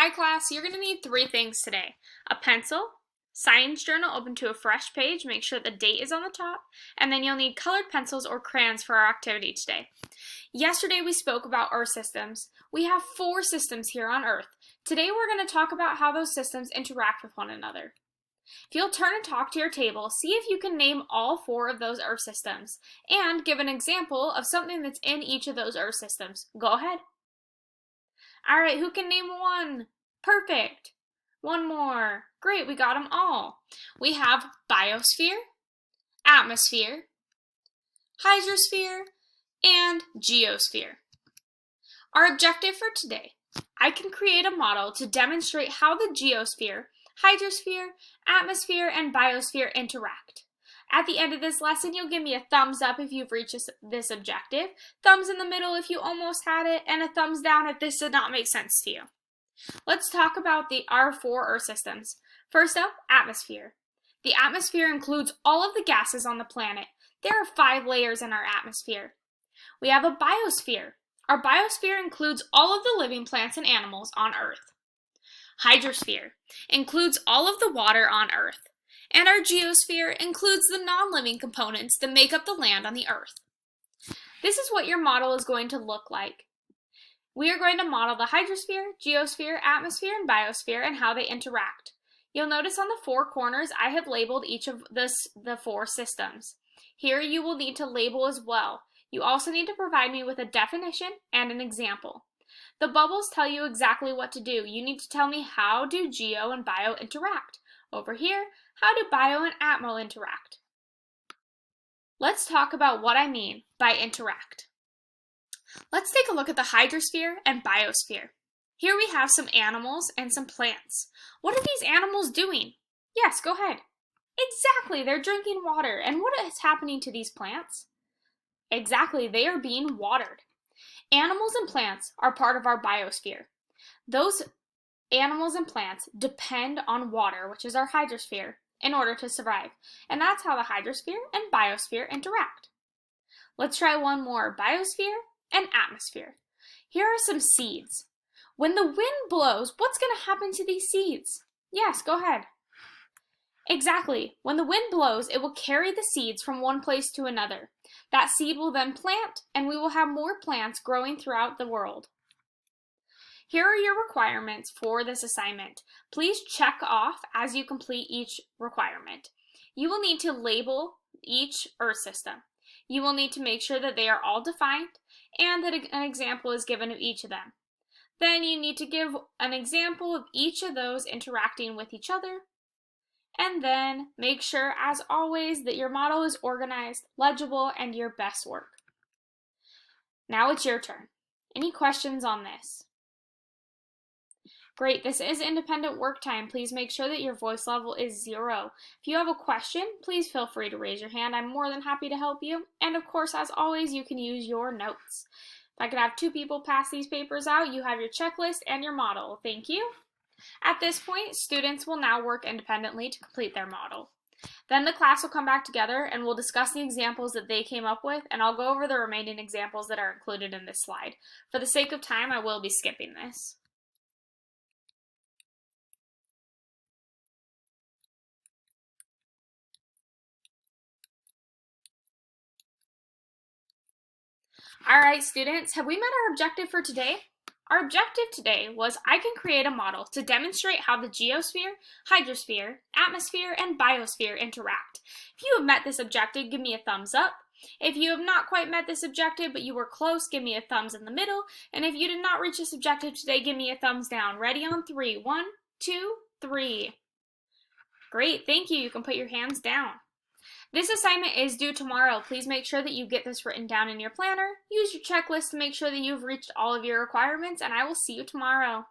Hi class, you're going to need 3 things today. A pencil, science journal open to a fresh page, make sure the date is on the top, and then you'll need colored pencils or crayons for our activity today. Yesterday we spoke about Earth systems. We have 4 systems here on Earth. Today we're going to talk about how those systems interact with one another. If you'll turn and talk to your table, see if you can name all 4 of those Earth systems, and give an example of something that's in each of those Earth systems. Go ahead. Alright, who can name 1? Perfect. 1 more. Great, we got them all. We have biosphere, atmosphere, hydrosphere, and geosphere. Our objective for today, I can create a model to demonstrate how the geosphere, hydrosphere, atmosphere, and biosphere interact. At the end of this lesson, you'll give me a thumbs up if you've reached this objective, thumbs in the middle if you almost had it, and a thumbs down if this did not make sense to you. Let's talk about our 4 Earth systems. First up, atmosphere. The atmosphere includes all of the gases on the planet. There are 5 layers in our atmosphere. We have a biosphere. Our biosphere includes all of the living plants and animals on Earth. Hydrosphere includes all of the water on Earth. And our geosphere includes the non-living components that make up the land on the Earth. This is what your model is going to look like. We are going to model the hydrosphere, geosphere, atmosphere, and biosphere and how they interact. You'll notice on the 4 corners I have labeled each of the 4 systems. Here you will need to label as well. You also need to provide me with a definition and an example. The bubbles tell you exactly what to do. You need to tell me how do geo and bio interact. Over here, how do bio and atmo interact? Let's talk about what I mean by interact. Let's take a look at the hydrosphere and biosphere. Here we have some animals and some plants. What are these animals doing? Yes, go ahead. Exactly, they're drinking water. And what is happening to these plants? Exactly, they are being watered. Animals and plants are part of our biosphere. Those animals and plants depend on water, which is our hydrosphere, in order to survive. And that's how the hydrosphere and biosphere interact. Let's try one more, biosphere and atmosphere. Here are some seeds. When the wind blows, what's going to happen to these seeds? Yes, go ahead. Exactly. When the wind blows, it will carry the seeds from one place to another. That seed will then plant, and we will have more plants growing throughout the world. Here are your requirements for this assignment. Please check off as you complete each requirement. You will need to label each Earth system. You will need to make sure that they are all defined and that an example is given of each of them. Then you need to give an example of each of those interacting with each other. And then make sure, as always, that your model is organized, legible, and your best work. Now it's your turn. Any questions on this? Great, this is independent work time. Please make sure that your voice level is 0. If you have a question, please feel free to raise your hand. I'm more than happy to help you. And of course, as always, you can use your notes. If I could have 2 people pass these papers out, you have your checklist and your model. Thank you. At this point, students will now work independently to complete their model. Then the class will come back together and we'll discuss the examples that they came up with, and I'll go over the remaining examples that are included in this slide. For the sake of time, I will be skipping this. Alright students, have we met our objective for today? Our objective today was I can create a model to demonstrate how the geosphere, hydrosphere, atmosphere, and biosphere interact. If you have met this objective, give me a thumbs up. If you have not quite met this objective but you were close, give me a thumbs in the middle. And if you did not reach this objective today, give me a thumbs down. Ready on 3. 1, 2, 3. Great, thank you. You can put your hands down. This assignment is due tomorrow. Please make sure that you get this written down in your planner. Use your checklist to make sure that you've reached all of your requirements, and I will see you tomorrow.